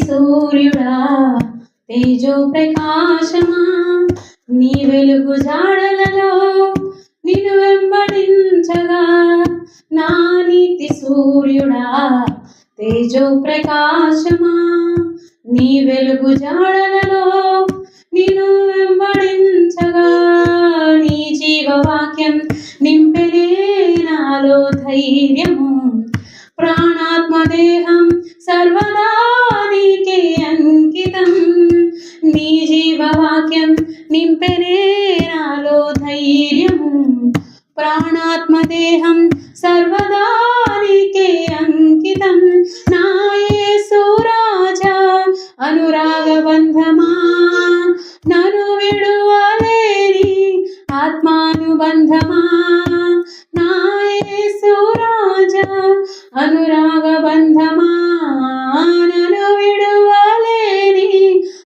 సూర్యుడా తేజో ప్రకాశమా, నీ వెలుగు జాడలలో నిన్ను వెంబడించగా. నా నీతి సూర్యుడా తేజో ప్రకాశమా, నీ వెలుగు జాడలలో నిన్ను వెంబడించగా. నీ జీవవాక్యం నింపెనే నాలో ధైర్యము, ప్రాణాత్మ దేహం సర్వదా నీకే అంకితం. నీ జీవవాక్యం నింపెనే నాలో ధైర్యము, ప్రాణాత్మ దేహం సర్వదా నీకే అంకితం. నా యేసు రాజా అనురాగ బంధమా